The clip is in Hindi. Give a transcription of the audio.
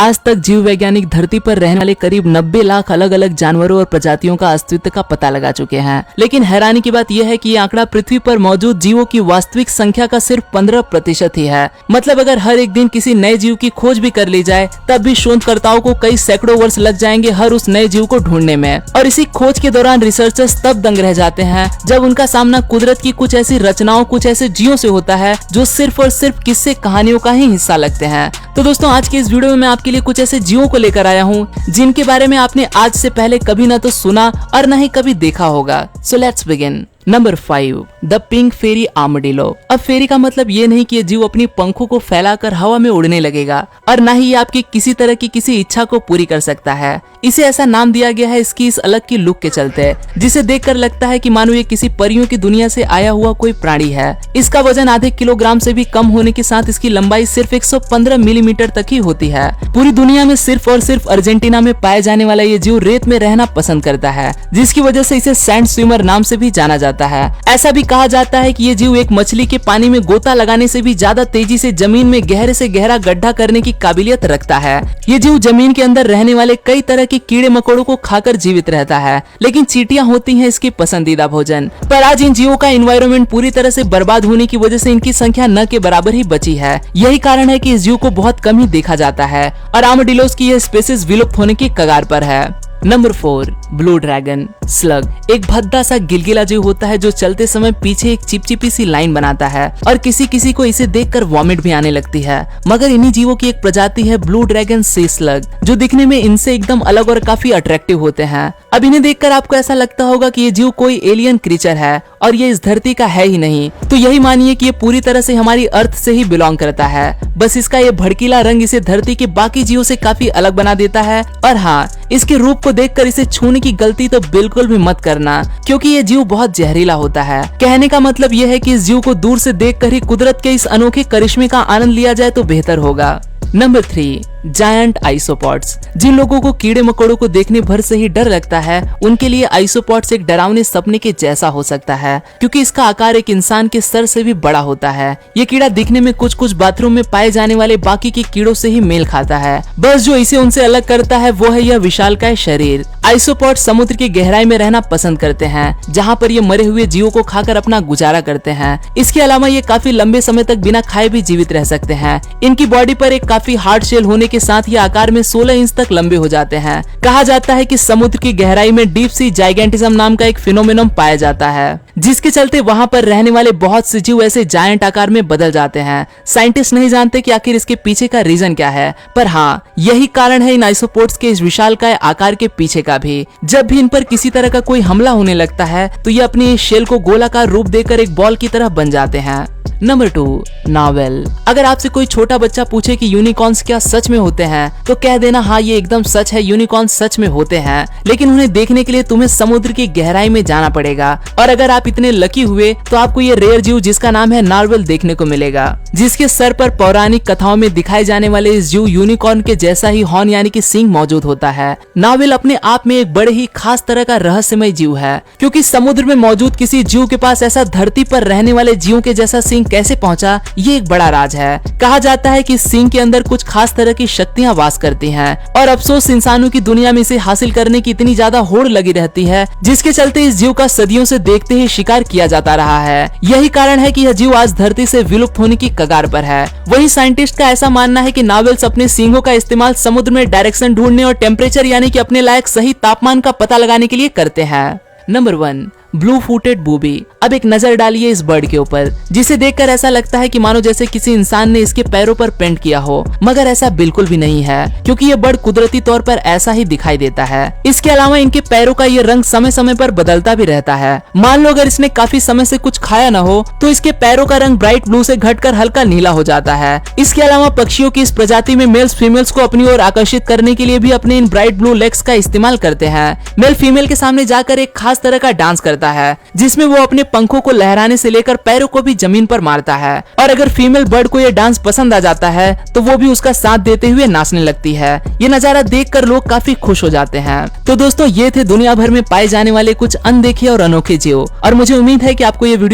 आज तक जीव वैज्ञानिक धरती पर रहने वाले करीब 90 लाख अलग अलग जानवरों और प्रजातियों का अस्तित्व का पता लगा चुके हैं। लेकिन हैरानी की बात यह है कि ये आंकड़ा पृथ्वी पर मौजूद जीवों की वास्तविक संख्या का सिर्फ 15% ही है। मतलब अगर हर एक दिन किसी नए जीव की खोज भी कर ली जाए तब भी शोधकर्ताओं को कई सैकड़ों वर्ष लग जाएंगे हर उस नए जीव को ढूंढने में। और इसी खोज के दौरान रिसर्चर्स तब दंग रह जाते हैं जब उनका सामना कुदरत की कुछ ऐसी रचनाओं, कुछ ऐसे जीवों से होता है जो सिर्फ और सिर्फ किस्से कहानियों का ही हिस्सा लगते हैं। तो दोस्तों आज के इस वीडियो में मैं आपके लिए कुछ ऐसे जीवों को लेकर आया हूँ जिनके बारे में आपने आज से पहले कभी ना तो सुना और न ही कभी देखा होगा। So let's begin. Number 5, the pink fairy armadillo. अब फेरी का मतलब ये नहीं कि ये जीव अपनी पंखों को फैलाकर हवा में उड़ने लगेगा और न ही ये आपकी किसी तरह की किसी इच्छा को पूरी कर सकता है। इसे ऐसा नाम दिया गया है इसकी इस अलग की लुक के चलते, जिसे देखकर लगता है कि मानो ये किसी परियों की दुनिया से आया हुआ कोई प्राणी है। इसका वजन आधे किलोग्राम से भी कम होने के साथ इसकी लंबाई सिर्फ 115 मिलीमीटर तक ही होती है। पूरी दुनिया में सिर्फ और सिर्फ अर्जेंटीना में पाया जाने वाला ये जीव रेत में रहना पसंद करता है, जिसकी वजह से इसे सैंड स्विमर नाम से भी जाना जाता है। ऐसा भी कहा जाता है कि ये जीव एक मछली के पानी में गोता लगाने से भी ज्यादा तेजी से जमीन में गहरे से गहरा गड्ढा करने की काबिलियत रखता है। ये जीव जमीन के अंदर रहने वाले कई तरह के कीड़े मकोड़ों को खाकर जीवित रहता है, लेकिन चींटियां होती हैं इसकी पसंदीदा भोजन। पर आज इन जीवों का एनवायरनमेंट पूरी तरह से बर्बाद होने की वजह से इनकी संख्या न के बराबर ही बची है। यही कारण है कि इस जीव को बहुत कम ही देखा जाता है और आर्मडिलोस की यह स्पीशीज विलुप्त होने की कगार पर है। Number 4, blue dragon slug. एक भद्दा सा गिलगिला जीव होता है जो चलते समय पीछे एक चिपचिपी सी लाइन बनाता है और किसी किसी को इसे देखकर वॉमिट भी आने लगती है। मगर इन्हीं जीवों की एक प्रजाति है ब्लू ड्रैगन सी स्लग, जो दिखने में इनसे एकदम अलग और काफी अट्रैक्टिव होते हैं। अब इन्हें देखकर आपको ऐसा लगता होगा कि ये जीव कोई एलियन क्रीचर है और ये इस धरती का है ही नहीं, तो यही मानिए कि ये पूरी तरह से हमारी अर्थ से ही बिलोंग करता है। बस इसका ये भड़कीला रंग इसे धरती के बाकी जीवों से काफी अलग बना देता है। और हाँ, इसके रूप को देखकर इसे छूने की गलती तो बिल्कुल भी मत करना, क्योंकि ये जीव बहुत जहरीला होता है। कहने का मतलब यह है कि इस जीव को दूर से देखकर ही कुदरत के इस अनोखे करिश्मे का आनंद लिया जाए तो बेहतर होगा। Number 3, giant आइसोपॉड्स। जिन लोगों को कीड़े मकोड़ों को देखने भर से ही डर लगता है, उनके लिए आइसोपॉड्स एक डरावने सपने के जैसा हो सकता है, क्योंकि इसका आकार एक इंसान के सर से भी बड़ा होता है। ये कीड़ा दिखने में कुछ कुछ बाथरूम में पाए जाने वाले बाकी के कीड़ों से ही मेल खाता है। बस जो इसे उनसे अलग करता है वो है यह विशालकाय शरीर। आइसोपॉड समुद्र की गहराई में रहना पसंद करते हैं, जहाँ पर ये मरे हुए जीवों को खाकर अपना गुजारा करते हैं। इसके अलावा ये काफी लंबे समय तक बिना खाए भी जीवित रह सकते हैं। इनकी बॉडी पर एक काफी हार्ड शेल होने के साथ ही आकार में 16 इंच तक लंबे हो जाते हैं। कहा जाता है कि समुद्र की गहराई में डीप सी जाइगेंटिज्म नाम का एक फिनोमेनन पाया जाता है, जिसके चलते वहाँ पर रहने वाले बहुत से जीव ऐसे जायंट आकार में बदल जाते हैं। साइंटिस्ट नहीं जानते कि आखिर इसके पीछे का रीजन क्या है, पर हाँ, यही कारण है इन आइसोपोड्स के इस विशालकाय आकार के पीछे का भी। जब भी इन पर किसी तरह का कोई हमला होने लगता है तो ये अपने इस शेल को गोलाकार रूप देकर एक बॉल की तरह बन जाते हैं। Number 2, novel. अगर आपसे कोई छोटा बच्चा पूछे कि यूनिकॉर्न्स क्या सच में होते हैं, तो कह देना हाँ ये एकदम सच है, यूनिकॉर्न सच में होते हैं, लेकिन उन्हें देखने के लिए तुम्हें समुद्र की गहराई में जाना पड़ेगा। और अगर आप इतने लकी हुए तो आपको ये रेयर जीव जिसका नाम है नार्वल देखने को मिलेगा, जिसके सर पर पौराणिक कथाओं में दिखाए जाने वाले इस जीव यूनिकॉर्न के जैसा ही हॉर्न यानी कि सींग मौजूद होता है। नावेल अपने आप में एक बड़े ही खास तरह का रहस्यमय जीव है, क्योंकि समुद्र में मौजूद किसी जीव के पास ऐसा धरती पर रहने वाले जीवों के जैसा सींग कैसे पहुंचा, ये एक बड़ा राज है। कहा जाता है कि सींग के अंदर कुछ खास तरह की शक्तियां वास करती हैं और अफसोस इंसानों की दुनिया में इसे हासिल करने की इतनी ज्यादा होड़ लगी रहती है, जिसके चलते इस जीव का सदियों से देखते ही शिकार किया जाता रहा है। यही कारण है कि यह जीव आज धरती से विलुप्त होने की कगार पर है। वही साइंटिस्ट का ऐसा मानना है कि नावेल्स अपने सींगों का इस्तेमाल समुद्र में डायरेक्शन ढूंढने और टेम्परेचर यानी कि अपने लायक सही तापमान का पता लगाने के लिए करते हैं। Number 1, blue footed booby. अब एक नजर डालिए इस बर्ड के ऊपर, जिसे देखकर ऐसा लगता है कि मानो जैसे किसी इंसान ने इसके पैरों पर पेंट किया हो, मगर ऐसा बिल्कुल भी नहीं है, क्योंकि ये बर्ड कुदरती तौर पर ऐसा ही दिखाई देता है। इसके अलावा इनके पैरों का ये रंग समय समय पर बदलता भी रहता है। मान लो अगर इसने काफी समय से कुछ खाया न हो तो इसके पैरों का रंग ब्राइट ब्लू से घटकर हल्का नीला हो जाता है। इसके अलावा पक्षियों की इस प्रजाति में मेल्स फीमेल्स को अपनी ओर आकर्षित करने के लिए भी अपने इन ब्राइट ब्लू लेग्स का इस्तेमाल करते हैं। मेल फीमेल के सामने जाकर एक खास तरह का डांस करता है, जिसमें वो अपने पंखों को लहराने से लेकर पैरों को भी जमीन पर मारता है। और अगर फीमेल बर्ड को ये डांस पसंद आ जाता है तो वो भी उसका साथ देते हुए नाचने लगती है। ये नजारा देखकर लोग काफी खुश हो जाते हैं। तो दोस्तों, ये थे दुनिया भर में पाए जाने वाले कुछ अनदेखे और अनोखे जीव, और मुझे उम्मीद है कि आपको ये वीडियो